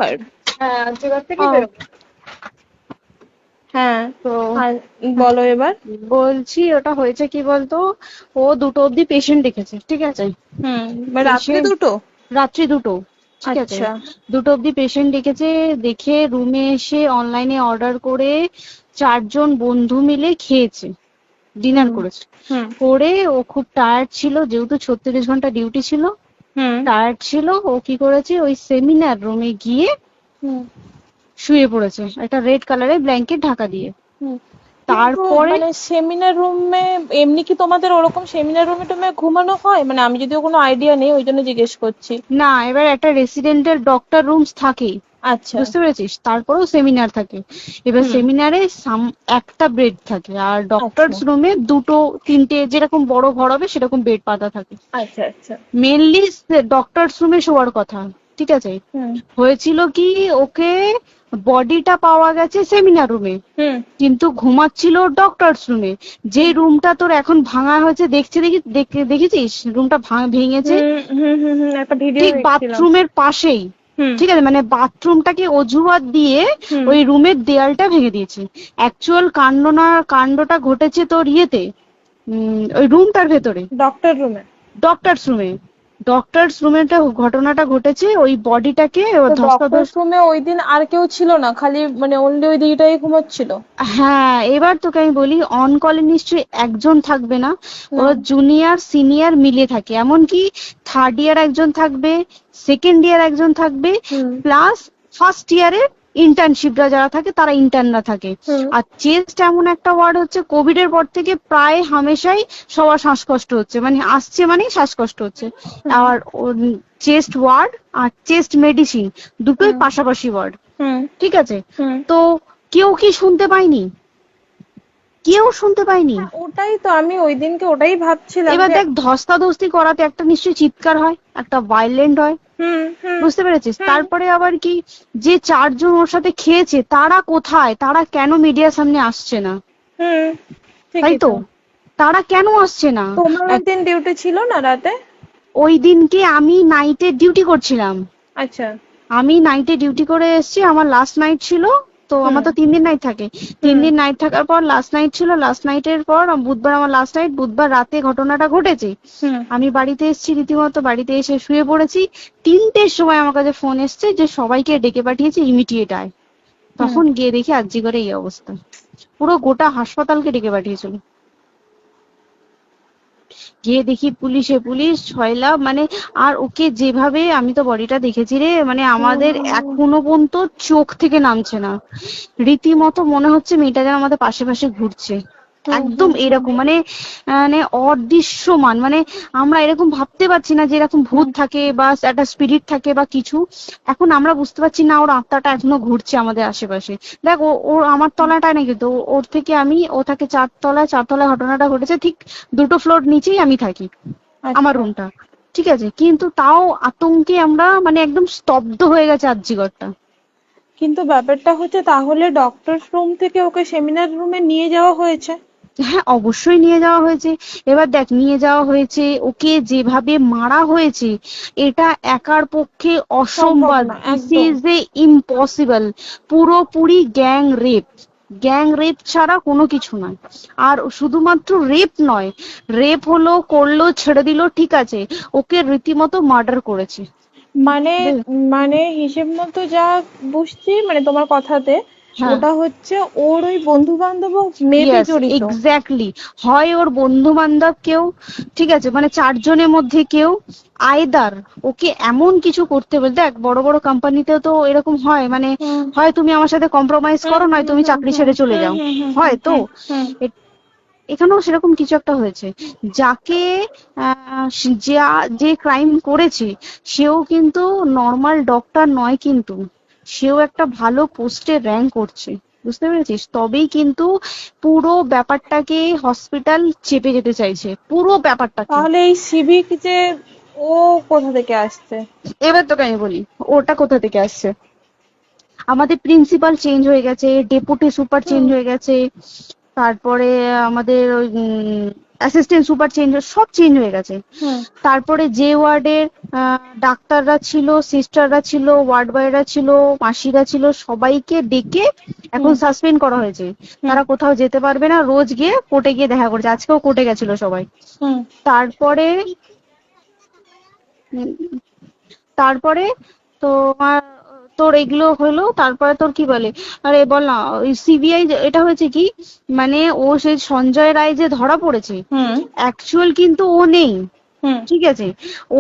আর্যগড়? হ্যাঁ, আর্যগড় থেকে বেরোবো। হ্যাঁ, তো বলো এবার। বলছি ওটা হয়েছে কি বলতো, ও 2টো অব্দি পেশেন্ট দেখেছে, ঠিক আছে। রাত্রি পেশেন্ট 2টো? রাত্রি 2টো, ঠিক আছে। আচ্ছা। 2টো অব্দি পেশেন্ট ডেকেছে, দেখে রুমে এসে অনলাইনে অর্ডার করে 4জন বন্ধু মিলে খেয়েছে, ডিনার হুম করেছে। হুম করে ও খুব টায়ার্ড ছিল, যেহেতু 36 ঘন্টা ডিউটি ছিল, হুম টায়ার্ড ছিল। ও কি করেছে, ওই সেমিনার রুমে গিয়ে হুম শুয়ে পড়েছে একটা রেড কালারের ব্ল্যাঙ্কেট ঢাকা দিয়ে। হুম। কিন্তু তারপরে মানে সেমিনার রুমে এমনি কি তোমাদের ওরকম সেমিনার রুমে টুমে ঘুমানো হয়? মানে আমি যদিও কোনো আইডিয়া নেই, ওই জন্য জিজ্ঞেস করছি। না, এবার একটা রেসিডেন্টের ডক্টর রুমস থাকেই, আচ্ছা। বুঝতে পেরেছিস, তারপরেও সেমিনার থাকে। এবার হুম। সেমিনারে একটা বেড থাকে, আর আচ্ছা ডক্টরস রুমে 2টো 3টে যেরকম বড় ঘর হবে সেরকম বেড পাতা থাকে। আচ্ছা আচ্ছা। মেনলি ডক্টরস রুমে শোয়ার কথা, ঠিক আছে। হুম হয়েছিল কি, ওকে বডিটা পাওয়া গেছে সেমিনার রুমে, হুম কিন্তু ঘুমাচ্ছিল ডক্টরস রুমে। যে রুমটা তোর এখন ভাঙা হয়েছে, দেখেছিস রুমটা ভেঙেছে, হুম হুম হুম হুম, একটা ভিডিও ঠিক দেখছিলাম। বাথরুমের পাশেই, হুম ঠিক আছে। মানে বাথরুমটাকে অজুহাত দিয়ে হুম ওই রুমের দেয়ালটা ভেঙে দিয়েছে। অ্যাকচুয়াল কাণ্ডটা ঘটেছে তোর ইয়েতে, ওই রুমটার ভেতরে, ডক্টর রুমে? ডক্টরস রুমে। ডক্টরস রুমে ঘটনাটা ঘটেছে, ওই বডিটাকে তো ডক্টর ধস্তাধস্তি। রুমে ওই দিন আর কেউ ছিল না, খালি মানে অনলি ওই দিদিটাই ঘুমাচ্ছিল? হ্যাঁ, এবার তোকে আমি বলি, অন কলে নিশ্চয়ই একজন থাকবে না, না। ওরা জুনিয়র সিনিয়র মিলিয়ে থাকে। এমনকি থার্ড ইয়ার একজন থাকবে, সেকেন্ড ইয়ার একজন থাকবে, হুম প্লাস ফার্স্ট ইয়ারের ইন্টার্নশিপরা যারা থাকে তারা ইন্টার্নরা থাকে। হুম আর চেস্ট এমন একটা ওয়ার্ড হচ্ছে, কোভিড এর পর থেকে প্রায় হামেশাই সবার শ্বাসকষ্ট হচ্ছে, মানে আসছে মানে শ্বাসকষ্ট হচ্ছে। হুম আর চেস্ট ওয়ার্ড আর চেস্ট মেডিসিন দুটোই হুম পাশাপাশি ওয়ার্ড, হুম ঠিক আছে। হুম। তো কেউ কি শুনতে পায়নি? কেউ শুনতে পায়নি। ওটাই তো আমি ওই দিনকে ওটাই ভাবছিলাম এবার যে। দেখ, ধস্তাধস্তি করাতে একটা নিশ্চয়ই চিৎকার হয়, একটা ভাইলেন্ট হয়, হুম হুম বুঝতে পেরেছিস। হুম তারপরে আবার কি, যে 4জন ওর সাথে খেয়েছে তারা কোথায়, তারা কেন মিডিয়ার সামনে আসছে না? হুম। তাই ঠিকই তো, তো। তারা কেন আসছে না? তোমার ওই দিন ডিউটি ছিল না রাতে? ওই দিনকে আমি নাইটে ডিউটি করছিলাম, আচ্ছা। আমি নাইটে ডিউটি করে এসেছি, আমার লাস্ট নাইট ছিল। তো আমার হুম তো 3 দিন নাইট থাকে, তিন হুম দিন নাইট থাকার পর লাস্ট নাইট ছিল, লাস্ট নাইটের পর বুধবার আমার লাস্ট নাইট, বুধবার রাতে ঘটনাটা ঘটেছে। হুম আমি বাড়িতে এসেছি, রীতিমতো বাড়িতে এসে শুয়ে পড়েছি। 3টের সময় আমার কাছে ফোন এসছে যে সবাইকে ডেকে পাঠিয়েছে, ইমিডিয়েট আয়। হুম। তখন গিয়ে দেখি আরজিকরে এই অবস্থা, পুরো গোটা হাসপাতালকে ডেকে পাঠিয়েছিল। গিয়ে দেখি পুলিশ ছয়লা, মানে। আর ওকে যেভাবে, আমি তো বডিটা দেখেছি রে, মানে আমাদের এখনো পর্যন্ত চোখ থেকে নামছে না। রীতিমতো মনে হচ্ছে মেয়েটা যেন আমাদের পাশে পাশে ঘুরছে, হুম একদম হুম হুম এরকম, মানে মানে অদৃশ্যমান, মানে আমরা এরকম ভাবতে পারছি না যে এরকম ভূত হুম থাকে বা একটা স্পিরিট থাকে বা কিছু। এখন আমরা বুঝতে পারছি না, ওর আত্মাটা এখনো ঘুরছে আমাদের আশেপাশে। দেখ, ও আমার তলাটায় না, কিন্তু ওর থেকে ও থাকে 4তলায়, 4তলায় ঘটনাটা ঘটেছে, ঠিক 2টো ফ্লোর নিচেই আমি থাকি, আমার আচ্ছা। রুমটা, ঠিক আছে। কিন্তু তাও আতঙ্কে আমরা মানে একদম স্তব্ধ হয়ে গেছে আরজিকরটা। কিন্তু ব্যাপারটা হচ্ছে, তাহলে ডক্টর রুম থেকে ওকে সেমিনার রুমে নিয়ে যাওয়া হয়েছে? হ্যাঁ, অবশ্যই নিয়ে যাওয়া হয়েছে। এবার দেখ, নিয়ে যাওয়া হয়েছে, ওকে যেভাবে মারা হয়েছে এটা একার পক্ষে সম্ভব অসম্ভব, না দিস একদম। Is a impossible. পুরোপুরি গ্যাং রেপ, গ্যাং রেপ ছাড়া কোনো কিছু নয়। আর শুধুমাত্র রেপ নয়, রেপ হলো, করলো, ছেড়ে দিল, ঠিক আছে, ওকে রীতিমতো মার্ডার করেছে। মানে মানে হিসেব মতো যা বুঝছি মানে তোমার কথাতে, হ্যাঁ, ওটা হচ্ছে ওর ওই বন্ধু বান্ধব মেবি ইয়েস, জড়িত। এক্স্যাক্টলি। হয় ওর বন্ধু বান্ধব কেউ, ঠিক আছে, মানে 4জনের মধ্যে কেউ, আইদার ওকে এমন কিছু করতে বলে। দেখ, বড় বড় কোম্পানিতেও তো এরকম হয়, মানে হুম হয় তুমি আমার সাথে কম্প্রোমাইজ হুম করো, নয় হুম তুমি হুম চাকরি হুম ছেড়ে চলে হুম যাও, হুম হুম হয় তো। হুম হুম এখানেও সেরকম কিছু একটা হয়েছে। যাকে আহ, যে ক্রাইম করেছে সেও কিন্তু নর্মাল ডক্টর নয়, কিন্তু সেও একটা ভালো পোস্টে র্যাঙ্ক করছে, বুঝতে পেরেছিস। তবেই কিন্তু পুরো ব্যাপারটাকে হসপিটাল চেপে যেতে চাইছে, পুরো ব্যাপারটাকে। তাহলে এই সিভিক যে, ও কোথা থেকে আসছে? এবার তোকে আমি বলি ওটা কোথা থেকে আসছে। আমাদের প্রিন্সিপাল চেঞ্জ হয়ে গেছে, ডেপুটি সুপার চেঞ্জ হুম হয়ে গেছে, তারপরে আমাদের ওই অ্যাসিস্ট্যান্ট সুপার চেঞ্জ, সব চেঞ্জ হয়ে গেছে। হুম তারপরে যে ওয়ার্ডের ডাক্তাররা ছিল, সিস্টাররা ছিল, ওয়ার্ড বয়রা ছিল, মাসিরা ছিল, সবাইকে ডেকে এখন হুম সাসপেন্ড করা হয়েছে। হুম তারা কোথাও যেতে পারবে না, রোজ গিয়ে কোর্টে গিয়ে দেখা করছে। আজকেও কোর্টে গেছিল সবাই। হুম তারপরে উম, তারপরে তোমার তোর এগুলো হলো, তারপরে তোর কি বলে, আরে বল না, ওই সিবিআই এটা হয়েছে কি, মানে ও সেই সঞ্জয় রায় যে ধরা পড়েছে, হুম অ্যাকচুয়াল কিন্তু ও নেই, হুম ঠিক আছে?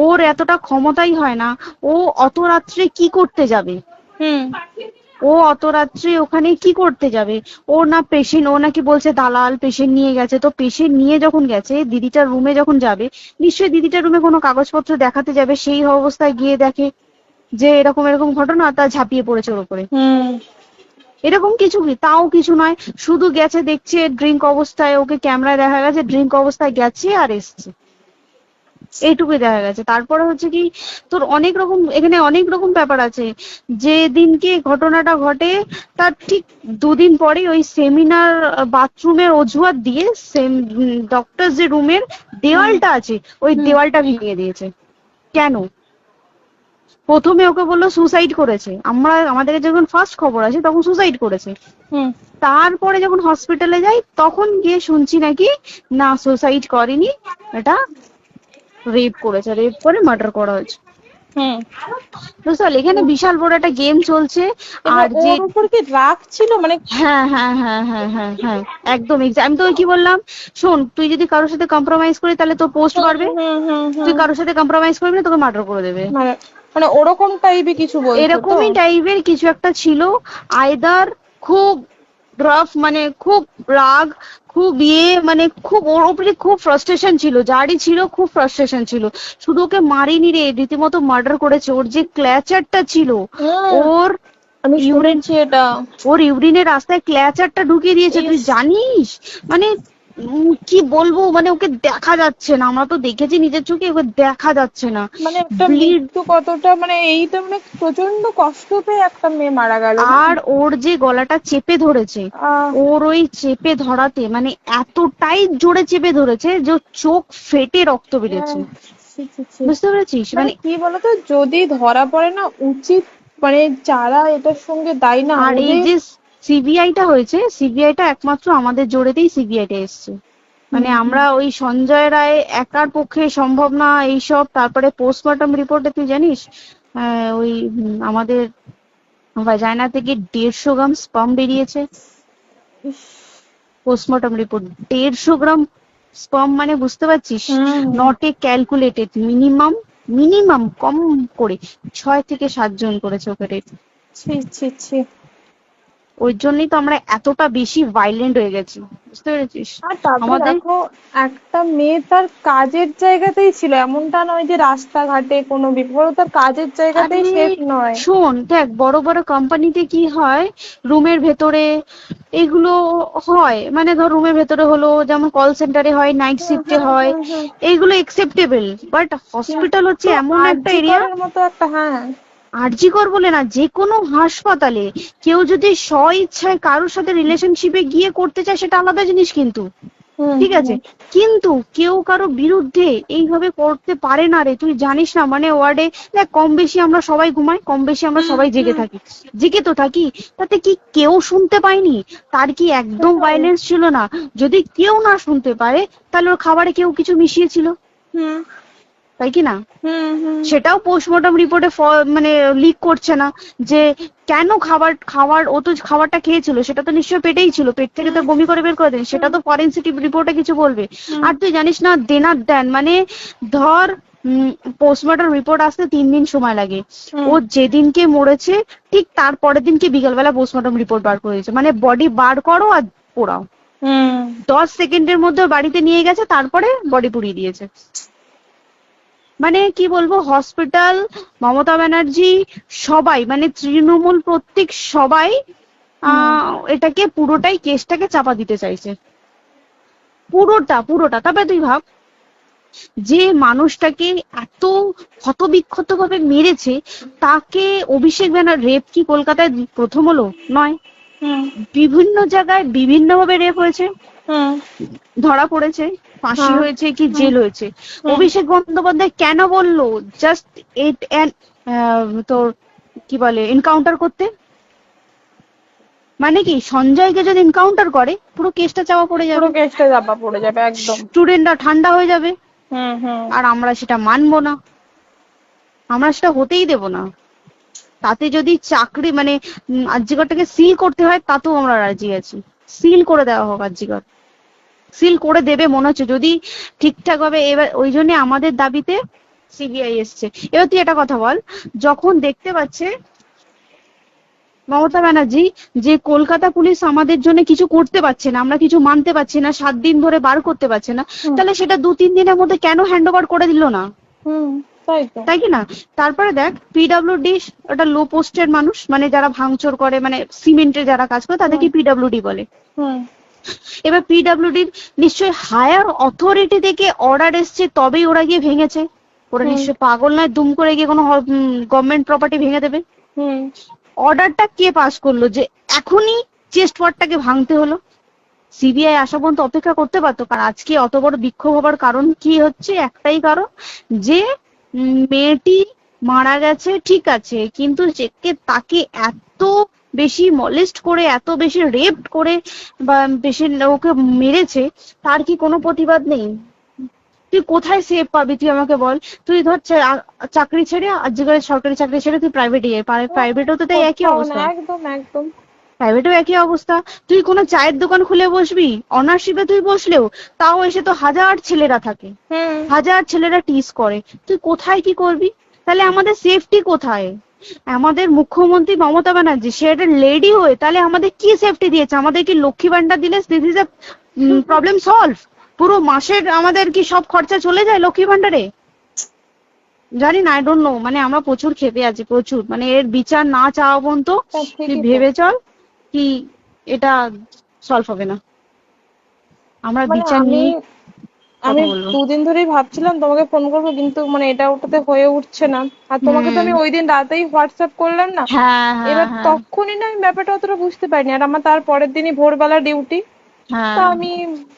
ওর এতটা ক্ষমতাই হয় না। ও অত রাত্রে কি করতে যাবে? হুম ও অত রাত্রে ওখানে কি করতে যাবে? ও না পেশেন্ট, ও নাকি বলছে দালাল পেশেন্ট নিয়ে গেছে। তো পেশেন্ট নিয়ে যখন গেছে, দিদিটার রুমে যখন যাবে, নিশ্চয়ই দিদিটার রুমে কোনো কাগজপত্র দেখাতে যাবে। সেই অবস্থায় গিয়ে দেখে যে এরকম এরকম ঘটনা, তা ঝাঁপিয়ে পড়েছে ওর উপরে। হুম এরকম কিছু কি, তাও কিছু নয়, শুধু গেছে, দেখছে ড্রিঙ্ক অবস্থায়, ওকে ক্যামেরায় দেখা গেছে ড্রিঙ্ক অবস্থায় গেছে আর এসছে, এইটুকুই দেখা গেছে। তারপরে হচ্ছে কি, তোর অনেক রকম, এখানে অনেক রকম ব্যাপার আছে। যে দিনকে ঘটনাটা ঘটে তার ঠিক দুদিন পরে ওই সেমিনার বাথরুমের অজুহাত দিয়ে ডক্টর যে রুমের দেওয়ালটা আছে, ওই হুম দেওয়ালটা ভেঙে দিয়েছে। কেন? প্রথমে ওকে বললো সুসাইড করেছে, আমাদের যখন ফার্স্ট খবর আছে তখন সুসাইড করেছে। হুম তারপরে যখন হসপিটালে যাই তখন গিয়ে শুনছি নাকি না, সুসাইড করেনি, এটা রেপ করেছে, রেপ করে মার্ডার করা হয়েছে। হুম বুঝতে পারলি, এখানে বিশাল বড় একটা গেম চলছে। এবার আর যে ওর উপর কি রাগ ছিল মানে? হ্যাঁ হ্যাঁ হ্যাঁ হ্যাঁ হ্যাঁ হ্যাঁ, একদম আমি তোকে কি বললাম, শোন, তুই যদি কারোর সাথে কম্প্রোমাইজ করি তাহলে তোর পোস্ট হুম বাড়বে, হুম হুম তুই হুম কারোর সাথে কম্প্রোমাইজ করবি না, তোকে মার্ডার করে দেবে। মানে মানে ওরকম টাইপের কিছু বলছো তো? এরকমই টাইপের কিছু একটা ছিল। আইদার খুব রাফ, মানে খুব রাগ, খুব মানে খুব ওর উপরে খুব ফ্রাস্ট্রেশন ছিল, যারই ছিল খুব ফ্রাস্ট্রেশন ছিল। শুধু ওকে মারিনি রে, রীতিমতো মার্ডার করেছে। ওর যে ক্ল্যাচারটা ছিল, হুম ওর আমি ইউরিন, শুনেছি এটা। ওর ইউরিনের রাস্তায় ক্ল্যাচারটা ঢুকিয়ে দিয়েছে, তুই ইস, জানিস? মানে কি বলবো, মানে ওকে দেখা যাচ্ছে না, আমরা তো দেখেছি নিজের চোখে, ওকে দেখা যাচ্ছে না। মানে একটা ব্লিড, মৃত্যু কতটা, মানে এইটা মানে প্রচন্ড কষ্ট পেয়ে একটা মেয়ে মারা গেল না? আর ওর যে গলাটা চেপে ধরেছে, আহ ওর ওই চেপে ধরাতে মানে এতটাই জোরে চেপে ধরেছে যে ওর চোখ ফেটে রক্ত বেরিয়েছে। ছি, ছি, ছি। বুঝতে পেরেছিস? মানে মানে কি বলতো, যদি ধরা পড়ে না, উচিত মানে যারা এটার সঙ্গে দায়ী না আর এই ওদের। যে সিবিআইটা হয়েছে, সিবিআইটা একমাত্র আমাদের জোরেতেই সিবিআইটা এসছে। মানে হুম আমরা ওই সঞ্জয় রায় একার পক্ষে সম্ভব না এইসব। তারপরে পোস্টমর্টম রিপোর্টে তুই জানিস, ওই আমাদের ভাজাইনা থেকে 150 গ্রাম স্পাম বেরিয়েছে। ইস, পোস্টমর্টম রিপোর্ট 150 গ্রাম স্পাম, মানে বুঝতে পারছিস? হুম not a calculated, minimum minimum কম করে 6 থেকে 7 জন করেছে ওকে রেপ। ছি ছি ছি। ওই জন্যই তো আমরা এতটা বেশি ভাইলেন্ট হয়ে গেছি, বুঝতে পেরেছিস? আর তারপরে আমাদের দেখো, একটা মেয়ে তার কাজের জায়গাতেই ছিল, এমনটা নয় যে রাস্তাঘাটে কোনো বিপদ, তার কাজের জায়গাতেই আরে সেফ নয়। শোন, দেখ বড় বড় কোম্পানিতে কি হয়, রুমের ভেতরে এগুলো হয়, মানে ধর রুমের ভেতরে হলো, যেমন কল সেন্টারে হয়, নাইট শিফটে হয়, হুম। এইগুলো একসেপ্টেবল। বাট হসপিটাল হচ্ছে তো এমন একটা আরজি এরিয়া, করের মতো একটা, হ্যাঁ। আরজিকর বলে না, যে কোনো হাসপাতালে কেউ যদি স্ব ইচ্ছায় কারোর সাথে রিলেশনশিপে গিয়ে করতে চায় সেটা আলাদা জিনিস, কিন্তু হুম ঠিক আছে, কিন্তু কেউ কারো বিরুদ্ধে এইভাবে করতে পারে না রে। তুই জানিস না, মানে ওয়ার্ডে দেখ, কম বেশি আমরা সবাই ঘুমাই, কম বেশি আমরা সবাই জেগে থাকি, জেগে তো থাকি, তাতে কি কেউ শুনতে পায়নি? তার কি একদম ভাইলেন্স ছিল না? যদি কেউ না শুনতে পারে তাহলে ওর খাবারে কেউ কিছু মিশিয়েছিল, হুম তাই কি না? হুম হুম সেটাও পোস্টমর্টম রিপোর্টে মানে লিক করছে না, যে কেন খাবার ও তো খাবারটা খেয়েছিল, সেটা তো নিশ্চয়ই পেটেই ছিল, পেট থেকে তো বমি করে বের করে দেন, সেটা তো ফরেনসিক রিপোর্টে কিছু বলবে। আর তুই জানিস না, দেনার দেন, মানে ধর পোস্টমর্টম রিপোর্ট আসতে 3 দিন সময় লাগে। ও যেদিনকে মরেছে ঠিক তার পরের দিনকে বিকালবেলা পোস্টমর্টম রিপোর্ট বার করে দিয়েছে, মানে বডি বার করো আর পোড়াও, হুম 10 সেকেন্ডের মধ্যে ওর বাড়িতে নিয়ে গেছে, তারপরে বডি পুড়িয়ে দিয়েছে। মানে কি বলবো, হসপিটাল, মমতা ব্যানার্জি, সবাই, মানে তৃণমূল প্রত্যেক সবাই এটাকে পুরোটাই, কেসটাকে চাপা দিতে চাইছে, পুরোটা। তবে তুই ভাব, যে মানুষটাকে এত ক্ষতবিক্ষত ভাবে মেরেছে, তাকে অভিষেক ব্যানার রেপ কি কলকাতায় প্রথম হলো? নয়, হুম বিভিন্ন জায়গায় বিভিন্ন ভাবে রেপ হয়েছে, হুম ধরা পড়েছে। ফাঁসি হ্যাঁ হয়েছে কি জেল হয়েছে। হুম অভিষেক বন্দ্যোপাধ্যায় কেন বললো জাস্ট ইট তোর কি বলে এনকাউন্টার করতে? মানে কি সঞ্জয়কে যদি এনকাউন্টার করে পুরো কেসটা চাপা পড়ে পুরো যাবে, কেসটা চাপা পড়ে যাবে একদম। স্টুডেন্টরা ঠান্ডা হয়ে যাবে, হুম। আর আমরা সেটা মানবো না, আমরা সেটা হতেই দেব না। তাতে যদি চাকরি মানে আরজিকরটাকে সিল করতে হয় তাতেও আমরা রাজি আছি, সিল করে দেওয়া হোক আরজিকর, সিল করে দেবে মনে হচ্ছে যদি ঠিকঠাক ভাবে। এবার ওই জন্য আমাদের দাবিতে সিবিআই এসছে। এবার তুই একটা কথা বল, যখন দেখতে পাচ্ছে মমতা ব্যানার্জি যে কলকাতা পুলিশ আমাদের জন্য কিছু করতে পারছে না, আমরা কিছু মানতে পারছি না, 7 দিন ধরে বার করতে পারছে না, হুম তাহলে সেটা 2-3 দিনের মধ্যে কেন হ্যান্ড ওভার করে দিল না? হুম তাই তো। তাই কি না? তারপরে দেখ পিডব্লিউডি ওটা লো পোস্টের মানুষ, মানে যারা ভাঙচুর করে, মানে সিমেন্টের যারা কাজ করে তাদেরকে হুম পিডব্লিউডি বলে। হুম এবার পিডব্লিউডির নিশ্চয়ই হায়ার অথরিটি থেকে অর্ডার এসছে তবেই ওরা গিয়ে ভেঙেছে। ওরা হুম নিশ্চয়ই পাগল নয় দুম করে গিয়ে কোনো গভর্নমেন্ট প্রপার্টি ভেঙে দেবে। হুম অর্ডারটা কে পাস করলো যে এখনই চেস্ট ওয়ার্ডটাকে ভাঙতে হলো? সিবিআই আসা পর্যন্ত অপেক্ষা করতে পারতো। কারণ আজকে অত বড় বিক্ষোভ হবার কারণ কি হচ্ছে? একটাই কারণ, যে মেয়েটি মারা গেছে ঠিক আছে, কিন্তু তাকে এত বেশি মলেস্ট করে, এত বেশি রেপ করে বা বেশি ওকে মেরেছে, তার কি কোনো প্রতিবাদ নেই? তুই কোথায় সেফ পাবি তুই আমাকে বল? তুই ধর চাকরি ছেড়ে আজকের সরকারি চাকরি ছেড়ে তুই প্রাইভেটে যাই, প্রাইভেটেও তো তাই একই কোথাও না, অবস্থা, একদম একদম। প্রাইভেটেও একই অবস্থা। তুই কোনো চায়ের দোকান খুলে বসবি, অনার্সশিপে তুই বসলেও তাও এসে তো হাজার ছেলেরা থাকে, হুম হাজার ছেলেরা টিস করে, তুই কোথায় কি করবি? তাহলে আমাদের সেফটি কোথায়? আমাদের মুখ্যমন্ত্রী মমতা ব্যানার্জি সে একটা লেডি হয়ে তাহলে আমাদের কি সেফটি দিয়েছে? আমাদের কি লক্ষ্মী ভান্ডার দিলে this is a problem solve? পুরো মাসের আমাদের কি সব খরচা চলে যায় লক্ষ্মী ভান্ডারে? জানি না, আই ডোন্ট নো, মানে আমরা প্রচুর ক্ষেপে আছি, প্রচুর, মানে এর বিচার না চাওয়া পর্যন্ত তা তুই ঠিকই তো। ভেবে চল কি এটা সলভ হবে না। আমরা মানে বিচার আমি নিয়ে আমি কথা বলবো। 2 দিন ধরেই ভাবছিলাম তোমাকে ফোন করবো, কিন্তু মানে এটা ওটাতে হয়ে উঠছে না। আর তোমাকে তো হুম। আমি ওই দিন রাতেই হোয়াটসঅ্যাপ করলাম না। হ্যাঁ হ্যাঁ এবার হ্যাঁ তখনই না আমি ব্যাপারটা অতটা বুঝতে পারিনি, আর আমার তার পরের দিনই ভোরবেলা ডিউটি। তা হ্যাঁ, আমি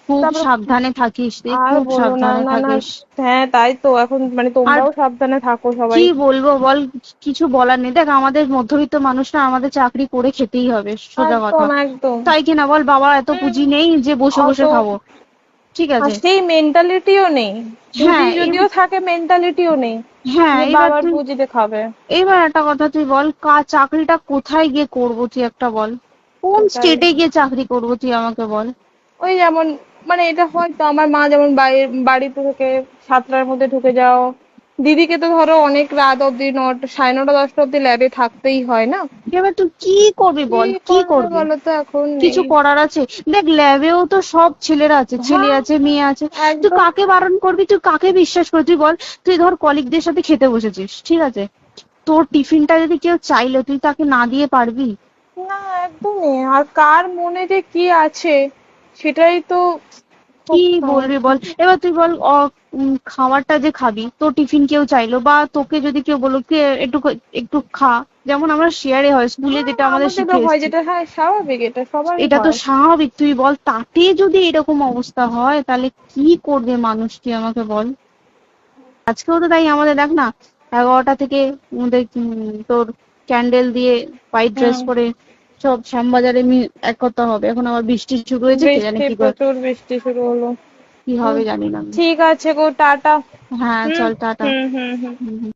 খুব তারপর সাবধানে থাকিস রে, আর খুব বলো না, সাবধানে না না। থাকিস। হ্যাঁ তাই তো, এখন মানে আর তোমরাও সাবধানে থাকো সবাই। কি বলবো বল, কিছু বলার নেই। দেখ আমাদের মধ্যবিত্ত মানুষরা আমাদের চাকরি করে খেতেই হবে, সোজা কথা, একদম একদম। তাই কিনা বল? বাবা এত হুম, পুঁজি নেই যে বসে অত বসে খাবো, ঠিক আর আছে? সেই মেন্টালিটিও নেই। পুঁজি হ্যাঁ যদিও থাকে, মেন্টালিটিও নেই হ্যাঁ যে এবার বাবার তুই, পুঁজিতে খাবে। এবার একটা কথা তুই বল, চাকরিটা কোথায় গিয়ে করবো তুই একটা বল? কোন সেটাই। স্টেটে গিয়ে চাকরি করবো তুই আমাকে বল? ওই যেমন, মানে এটা হয়তো আমার মা যেমন বাড়ি থেকে 7টার মধ্যে ঢুকে যাও, দিদিকে তো ধরো অনেক রাত অব্দি 9টা, 9:30, 10টা অব্দি ল্যাবে থাকতেই হয় না। এবার তুই কি করবি কি বল, কি করবে করবি? বলো তো, এখন কিছু নেই। করার আছে? দেখ ল্যাবেও তো সব ছেলেরা আছে, ছেলে হ্যাঁ আছে মেয়ে আছে, তুই একদম। কাকে বারণ করবি? তুই কাকে বিশ্বাস করবি? তুই বল, তুই ধর কলিগদের সাথে খেতে বসেছিস, ঠিক আছে, তোর টিফিনটা যদি কেউ চাইলো তুই তাকে না দিয়ে পারবি? না একদমই, আর কার মনে যে কি আছে সেটাই তো খুব কি বলবি সমস্যা। বল? এবার তুই বল খাবারটা যে খাবি, তোর টিফিন কেউ চাইলো বা তোকে যদি কেউ বললো কে একটু একটু খা, যেমন আমরা শেয়ারে হয় স্কুলে হ্যাঁ যেটা আমাদের আমাদেরও শিখে হয়, এসেছি, যেটা হ্যাঁ স্বাভাবিক, এটা সবারই এটা তো হয়। স্বাভাবিক। তুই বল তাতে যদি এরকম অবস্থা হয় তাহলে কি করবে মানুষ, তুই আমাকে বল? আজকেও তো তাই আমাদের দেখ না, 11টা থেকে আমাদের তোর ক্যান্ডেল দিয়ে হোয়াইট ড্রেস হুম। পরে সব শ্যামবাজারে একতা হবে। এখন আবার বৃষ্টি শুরু হয়েছে, কে জানে বৃষ্টি, কি প্রচুর বৃষ্টি শুরু হলো। কি হুম, হবে জানি না আমি। ঠিক আছে গো, টাটা। হ্যাঁ হুম চল টাটা। হুম হুম হুম। হুম, হুম।